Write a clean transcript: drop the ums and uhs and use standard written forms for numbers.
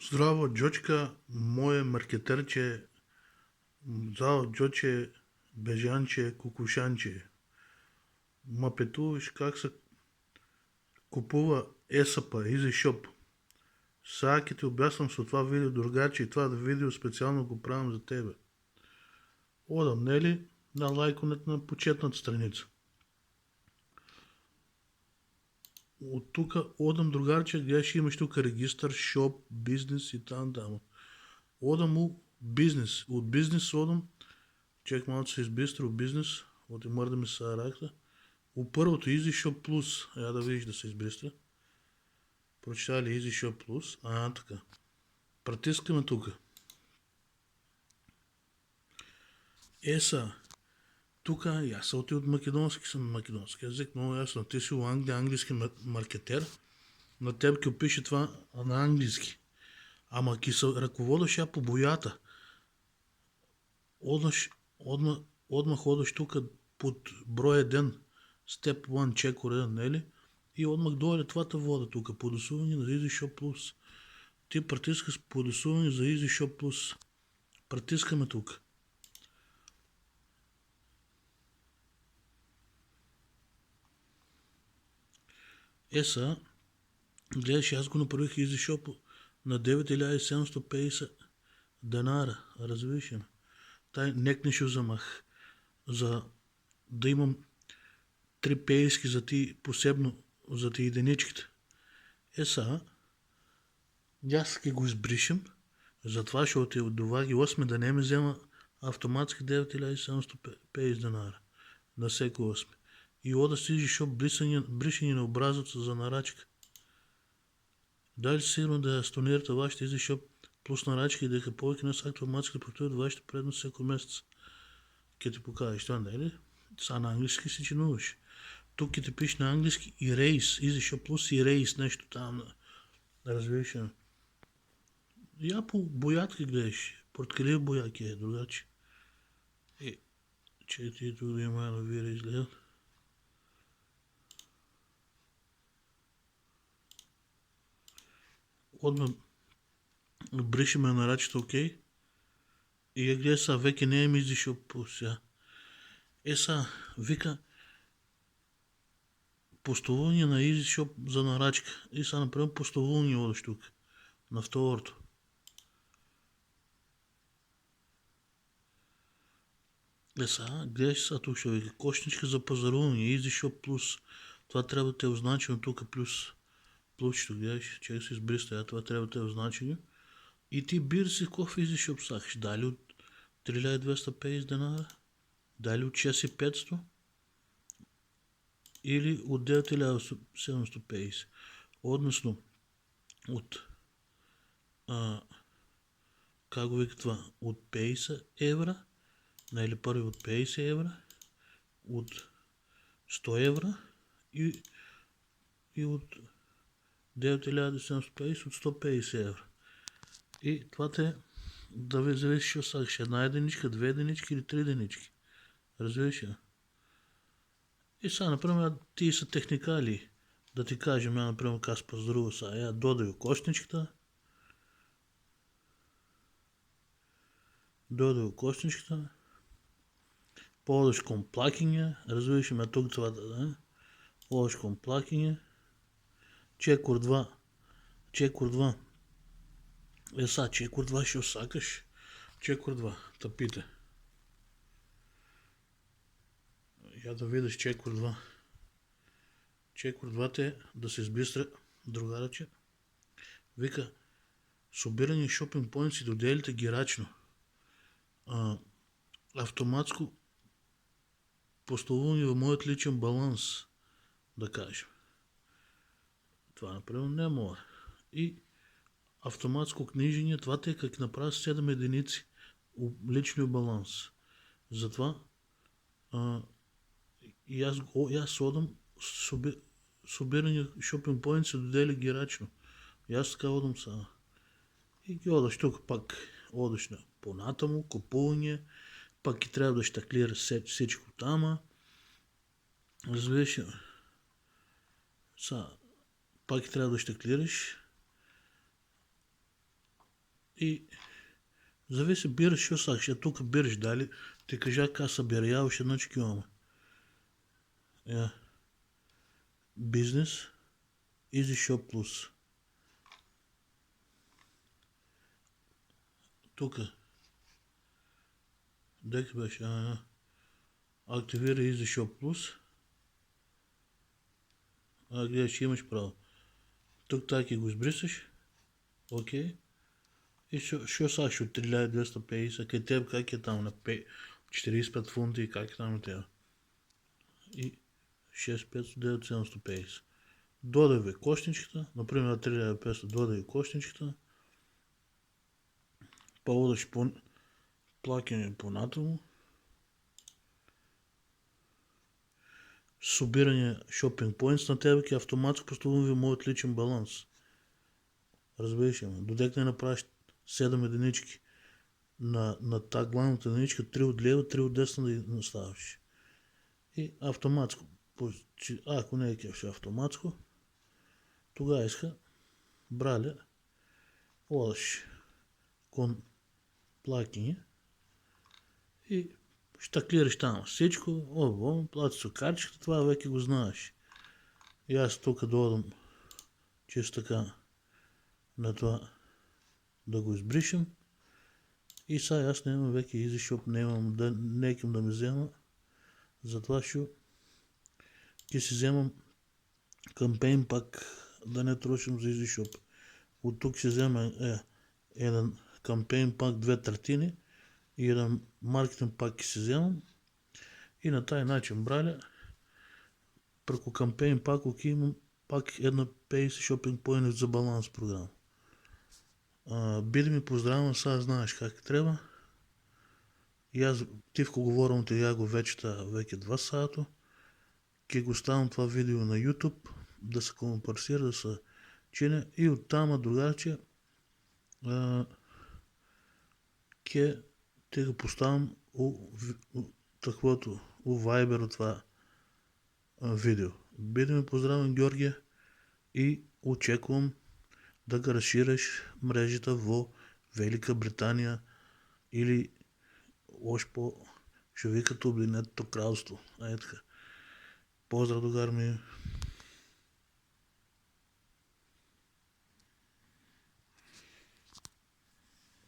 Zdravo, Đočka, moje marketerče, zdravo, Đoče, Bežanče, Kukušanče. Ма петуваш как се купува ESAP, EasyShop. Сега ќе ти обяснам со това видео, другарче, и това видео специално го правим за тебе. Одам, нели, на лайконет на почетната страница. От тук одам, другарче, гледаш, имаш тук регистър, шоп, бизнес и там. Одам у бизнес. От бизнес одам, чек малко се избистрил бизнес, от мърда ми се ракта. У първото EasyShop Plus, я да видиш да се избистря. Прочитали EasyShop Plus, така. Притискаме тук. Тук аз съм от македонски, съм македонски език, много ясно. Ти си у Англия, английски маркетер. На теб ке опише това на английски. Ама ки се ръководиш я по боята. Одма ходиш тук под брой 1, степ 1, чек уреден, нели? И одмах дойде твата вода тук, подосуване за EasyShop Plus. Ти притискаш подосуване за EasyShop Plus. Притискаме тук. Гледаш, аз го направих EasyShop на 9750 денара. Разбираш ли? Тай некне ще вземах. За да имам 3 пейски за ти посебно, за ти единичките. Аз ке го избришем, затова ще отида до ваги 8 да не ми взема автоматски 9750 денара на всеки 8. И ода си EasyShop бришени на образеца за нарачка. Дали сигурно да стонирате вашите EasyShop плюс нарачки и дека повеќе не са автоматски повторят вашите предности всеки месец. Ке ти покажеш това, не е ли? Са на английски си чинуваш. Тук ке ти пише на английски Erase, EasyShop Plus Erase, нещо там. Разбираш ли? Я по боятки гледаш. Порткелив бояки е, другаче. Че ти тук да има да вира изгледат. Одма бришеме на рачето, окей. И я гледа са, веќе не е ми EasyShop Plus сега. Вика, постовуване на EasyShop за нарачка. И са направим постовуване одаш тук. На второто. Гледаш са тук ще вика. Кошничка за пазаруване. EasyShop Plus. Това трябва да те е означено тук плюс. Плюсчето, гледаш, че се избриста. Това трябва да те е означено. И ти бир си кофе EasyShop сакаш. Дали от 3250 денара? Дали от 6500? Или от 9750? Односно от как го вика това? От 50 евра, или първи от 50 евра, от 100 евра и от 9750 от 150 евра. И това те да ви зависи, що сакаш. Една единичка, 2 единички или 3 единички. Разбираш ли? И сега, например, ти са техникали. Да ти кажем, я, например, как поздравя сега. Я додаю кошничката. Ползваш комплакинга. Разбираш ли ме тук това да? Ползваш комплакинга. Чекор 2. Чекор 2 ще осакаш. Чекор 2. Тъпите. Я да видиш чекор 2. Чекор 2 те да се избистря другараче. Вика, събирани шопинг поинтси доделите ги рачно. Автоматско поставуване в моят личен баланс, да кажем. Това, например, не може. И автоматско книжение, това те как направя 7 единици личния баланс. Затова и аз одам събирани шопинг поинтси додели ги рачно. И аз така одам сега. И ги одаш тук пак, одаш на поната му, купуване, пак и трябва да щаклира всичко тама. Разбираш, пак и трябва да щаклираш. И зависи бираш що са. Ще тук бираш дали. Ти кажа ка съберя, ще начки имаме. Бизнес. Easy Shop Plus. Тук. Дек беше. Активира Easy Shop Plus. Гледаш, имаш право. Тук таки го избрисаш. Окей. И що са ще от 3250, къде теб как е там на 45 фунта и как е там на тебе. И 6500-9750. Додай ви кошничката, например 3500, додай ви кошничката. Полудаш плакане по-натому. Събиране шопинг поинтс на тебе, ки автоматски поставим моят личен баланс. Разбираш ме. Додек не направиш 7 единички на та главната единичка, 3 от лева, 3 от десна да наставиш. И автоматско. Ако не е кефше автоматско, тогава иска брали, одаш кон плакине и щаклираш там всичко, плати с картичката, това вече го знаеш. И аз тук додам чисто така на това да го избришем. И сега аз нямам вече Easy Shop, нямам неким да ме взема. Затова ще си вземам кампейн пак, да не трошим за Easy Shop. От тук ще взема един кампейн пак 2/3 и един маркетинг пак ще си вземам. И на тази начин, браля, преко кампейн пак, имам пак една Pace Shopping Point за баланс програма. Биде ми поздравям, сега знаеш как трябва. И аз тивко говорам те я го веќе 2 сата. Ке го ставам това видео на YouTube, да се компарсира, да се чине и оттама другарче ке те го поставям у Viber от това видео. Биде ми поздравен, Георгия, и очеквам да го разшириш мрежата в Велика Британия или още по-шови като Обединеното кралство. Така. Поздрав, другар ми.